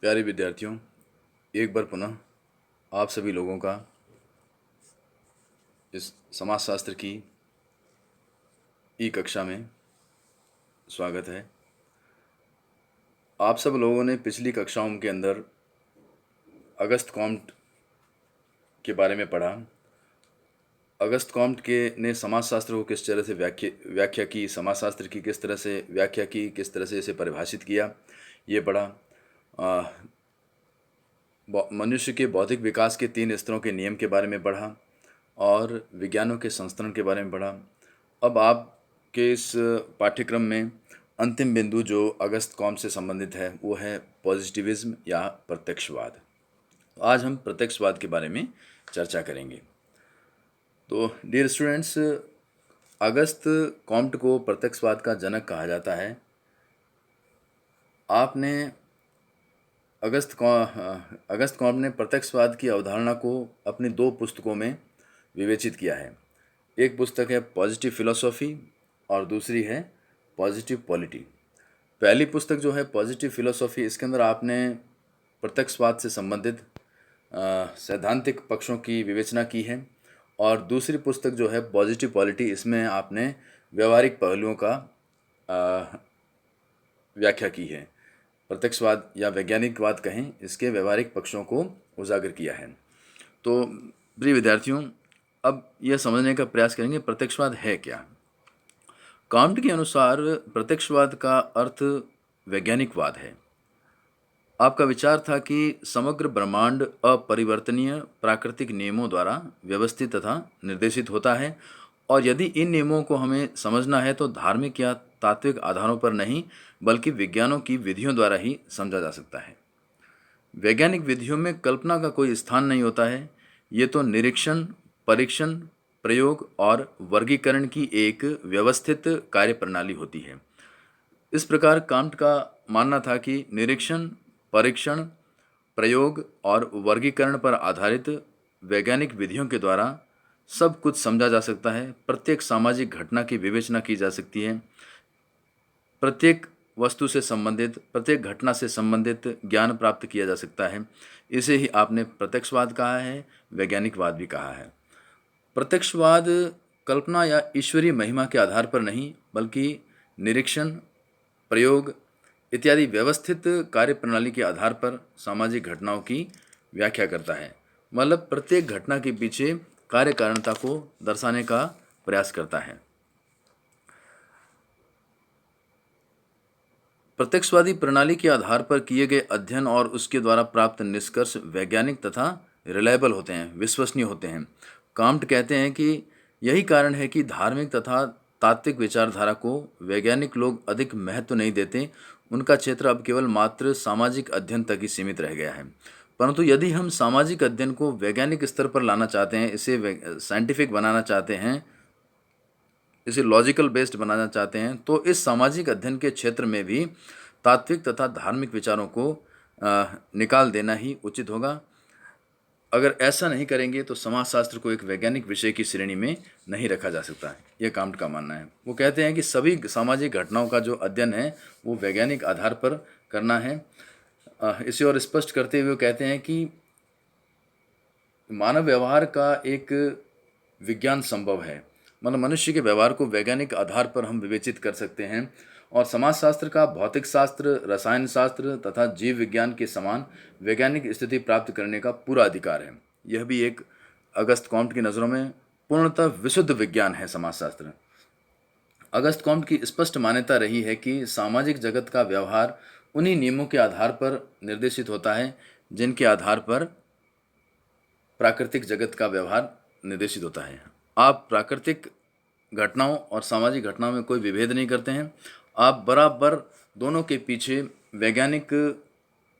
प्यारे विद्यार्थियों, एक बार पुनः आप सभी लोगों का इस समाजशास्त्र की ई कक्षा में स्वागत है। आप सब लोगों ने पिछली कक्षाओं के अंदर अगस्त कॉम्ट के बारे में पढ़ा। अगस्त कॉम्ट के ने समाजशास्त्र को किस तरह से व्याख्या की, समाजशास्त्र की किस तरह से व्याख्या की, किस तरह से इसे परिभाषित किया, ये पढ़ा। मनुष्य के बौद्धिक विकास के 3 स्तरों के नियम के बारे में पढ़ा और विज्ञानों के संस्करण के बारे में पढ़ा। अब आपके इस पाठ्यक्रम में अंतिम बिंदु जो अगस्त कॉम से संबंधित है वो है पॉजिटिविज्म या प्रत्यक्षवाद। आज हम प्रत्यक्षवाद के बारे में चर्चा करेंगे। तो डियर स्टूडेंट्स, अगस्त कॉम्ट को प्रत्यक्षवाद का जनक कहा जाता है। आपने अगस्त कॉम्ट ने प्रत्यक्षवाद की अवधारणा को अपनी 2 पुस्तकों में विवेचित किया है। एक पुस्तक है पॉजिटिव फिलॉसफी और दूसरी है पॉजिटिव पॉलिटी। पहली पुस्तक जो है पॉजिटिव फिलॉसफी, इसके अंदर आपने प्रत्यक्षवाद से संबंधित सैद्धांतिक पक्षों की विवेचना की है और दूसरी पुस्तक जो है पॉजिटिव पॉलिटी, इसमें आपने व्यवहारिक पहलुओं का व्याख्या की है। प्रत्यक्षवाद या वैज्ञानिकवाद कहें, इसके व्यवहारिक पक्षों को उजागर किया है। तो प्रिय विद्यार्थियों, अब यह समझने का प्रयास करेंगे प्रत्यक्षवाद है क्या। कांट के अनुसार प्रत्यक्षवाद का अर्थ वैज्ञानिकवाद है। आपका विचार था कि समग्र ब्रह्मांड अपरिवर्तनीय प्राकृतिक नियमों द्वारा व्यवस्थित तथा निर्देशित होता है और यदि इन नियमों को हमें समझना है तो धार्मिक या तात्विक आधारों पर नहीं बल्कि विज्ञानों की विधियों द्वारा ही समझा जा सकता है। वैज्ञानिक विधियों में कल्पना का कोई स्थान नहीं होता है। ये तो निरीक्षण, परीक्षण, प्रयोग और वर्गीकरण की एक व्यवस्थित कार्यप्रणाली होती है। इस प्रकार कांट का मानना था कि निरीक्षण, परीक्षण, प्रयोग और वर्गीकरण पर आधारित वैज्ञानिक विधियों के द्वारा सब कुछ समझा जा सकता है। प्रत्येक सामाजिक घटना की विवेचना की जा सकती है। प्रत्येक वस्तु से संबंधित, प्रत्येक घटना से संबंधित ज्ञान प्राप्त किया जा सकता है। इसे ही आपने प्रत्यक्षवाद कहा है, वैज्ञानिकवाद भी कहा है। प्रत्यक्षवाद कल्पना या ईश्वरीय महिमा के आधार पर नहीं बल्कि निरीक्षण, प्रयोग इत्यादि व्यवस्थित कार्यप्रणाली के आधार पर सामाजिक घटनाओं की व्याख्या करता है। मतलब प्रत्येक घटना के पीछे कार्य कारणता को दर्शाने का प्रयास करता है। प्रत्यक्षवादी प्रणाली के आधार पर किए गए अध्ययन और उसके द्वारा प्राप्त निष्कर्ष वैज्ञानिक तथा रिलायबल होते हैं, विश्वसनीय होते हैं। कांट कहते हैं कि यही कारण है कि धार्मिक तथा तात्विक विचारधारा को वैज्ञानिक लोग अधिक महत्व नहीं देते। उनका क्षेत्र अब केवल मात्र सामाजिक अध्ययन तक ही सीमित रह गया है। परंतु यदि हम सामाजिक अध्ययन को वैज्ञानिक स्तर पर लाना चाहते हैं, इसे साइंटिफिक बनाना चाहते हैं, इसे लॉजिकल बेस्ड बनाना चाहते हैं, तो इस सामाजिक अध्ययन के क्षेत्र में भी तात्विक तथा धार्मिक विचारों को निकाल देना ही उचित होगा। अगर ऐसा नहीं करेंगे तो समाजशास्त्र को एक वैज्ञानिक विषय की श्रेणी में नहीं रखा जा सकता है। यह कांट का मानना है। वो कहते हैं कि सभी सामाजिक घटनाओं का जो अध्ययन है वो वैज्ञानिक आधार पर करना है। इसे और स्पष्ट करते हुए कहते हैं कि मानव व्यवहार का एक विज्ञान संभव है। मतलब मनुष्य के व्यवहार को वैज्ञानिक आधार पर हम विवेचित कर सकते हैं और समाजशास्त्र का भौतिक शास्त्र, रसायन शास्त्र तथा जीव विज्ञान के समान वैज्ञानिक स्थिति प्राप्त करने का पूरा अधिकार है। यह भी एक अगस्त कॉम्ट की नज़रों में पूर्णतः विशुद्ध विज्ञान है समाजशास्त्र। अगस्त कॉम्ट की स्पष्ट मान्यता रही है कि सामाजिक जगत का व्यवहार उन्हीं नियमों के आधार पर निर्देशित होता है जिनके आधार पर प्राकृतिक जगत का व्यवहार निर्देशित होता है। आप प्राकृतिक घटनाओं और सामाजिक घटनाओं में कोई विभेद नहीं करते हैं। आप बराबर दोनों के पीछे वैज्ञानिक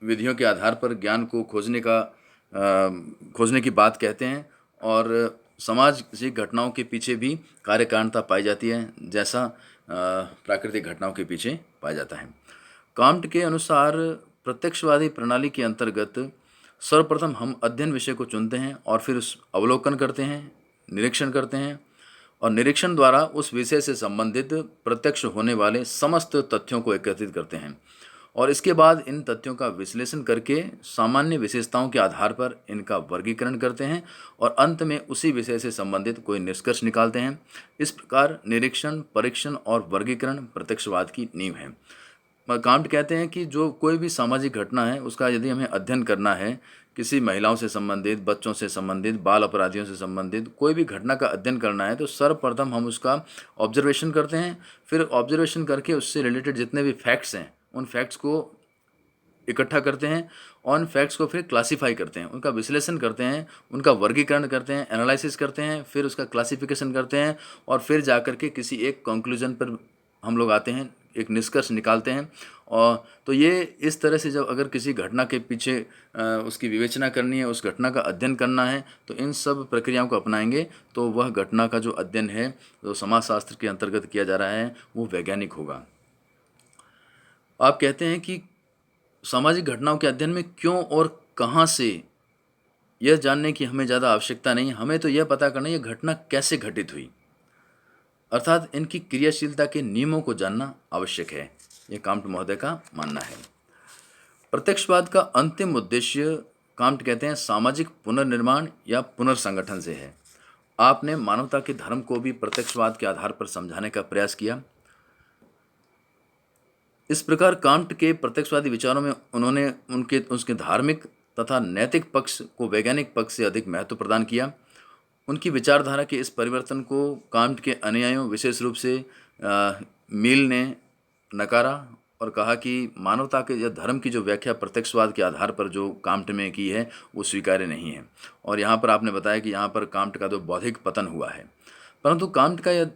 विधियों के आधार पर ज्ञान को खोजने की बात कहते हैं और सामाजिक घटनाओं के पीछे भी कार्य कारणता पाई जाती है जैसा प्राकृतिक घटनाओं के पीछे पाया जाता है। कांट के अनुसार प्रत्यक्षवादी प्रणाली के अंतर्गत सर्वप्रथम हम अध्ययन विषय को चुनते हैं और फिर उस अवलोकन करते हैं, निरीक्षण करते हैं और निरीक्षण द्वारा उस विषय से संबंधित प्रत्यक्ष होने वाले समस्त तथ्यों को एकत्रित करते हैं और इसके बाद इन तथ्यों का विश्लेषण करके सामान्य विशेषताओं के आधार पर इनका वर्गीकरण करते हैं और अंत में उसी विषय से संबंधित कोई निष्कर्ष निकालते हैं। इस प्रकार निरीक्षण, परीक्षण और वर्गीकरण प्रत्यक्षवाद की नींव है। कांट कहते हैं कि जो कोई भी सामाजिक घटना है उसका यदि हमें अध्ययन करना है, किसी महिलाओं से संबंधित, बच्चों से संबंधित, बाल अपराधियों से संबंधित कोई भी घटना का अध्ययन करना है, तो सर्वप्रथम हम उसका ऑब्जर्वेशन करते हैं। फिर ऑब्जर्वेशन करके उससे रिलेटेड जितने भी फैक्ट्स हैं उन फैक्ट्स को इकट्ठा करते हैं और उन फैक्ट्स को फिर क्लासीफाई करते हैं, उनका विश्लेषण करते हैं, उनका वर्गीकरण करते हैं, एनालिसिस करते हैं, फिर उसका क्लासिफिकेशन करते हैं और फिर जाकर के किसी एक कंक्लूजन पर हम लोग आते हैं, एक निष्कर्ष निकालते हैं। और तो ये इस तरह से जब अगर किसी घटना के पीछे उसकी विवेचना करनी है, उस घटना का अध्ययन करना है, तो इन सब प्रक्रियाओं को अपनाएंगे तो वह घटना का जो अध्ययन है, जो समाजशास्त्र के अंतर्गत किया जा रहा है, वो वैज्ञानिक होगा। आप कहते हैं कि सामाजिक घटनाओं के अध्ययन में क्यों और कहाँ से यह जानने की हमें ज़्यादा आवश्यकता नहीं, हमें तो यह पता करना है ये घटना कैसे घटित हुई, अर्थात इनकी क्रियाशीलता के नियमों को जानना आवश्यक है। यह काम्ट महोदय का मानना है। प्रत्यक्षवाद का अंतिम उद्देश्य, काम्ट कहते हैं, सामाजिक पुनर्निर्माण या पुनर्संगठन से है। आपने मानवता के धर्म को भी प्रत्यक्षवाद के आधार पर समझाने का प्रयास किया। इस प्रकार कांट के प्रत्यक्षवादी विचारों में उन्होंने उसके धार्मिक तथा नैतिक पक्ष को वैज्ञानिक पक्ष से अधिक महत्व प्रदान किया। उनकी विचारधारा के इस परिवर्तन को कांट के अनुयायियों, विशेष रूप से मील ने नकारा और कहा कि मानवता के या धर्म की जो व्याख्या प्रत्यक्षवाद के आधार पर जो कांट में की है वो स्वीकार्य नहीं है। और यहाँ पर आपने बताया कि यहाँ पर कांट का जो बौद्धिक पतन हुआ है, परंतु कांट का यह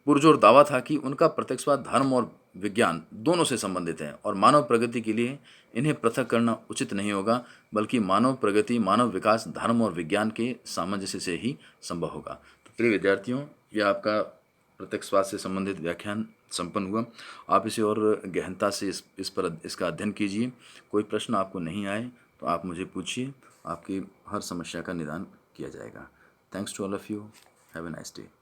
पुरजोर दावा था कि उनका प्रत्यक्षवाद धर्म और विज्ञान दोनों से संबंधित है और मानव प्रगति के लिए इन्हें पृथक करना उचित नहीं होगा, बल्कि मानव प्रगति, मानव विकास धर्म और विज्ञान के सामंजस्य से ही संभव होगा। तो प्रिय विद्यार्थियों, यह आपका प्रत्यक्षवाद से संबंधित व्याख्यान संपन्न हुआ। आप इसे और गहनता से इसका अध्ययन कीजिए। कोई प्रश्न आपको नहीं आए तो आप मुझे पूछिए, आपकी हर समस्या का निदान किया जाएगा। Thanks to all of you. Have a nice day.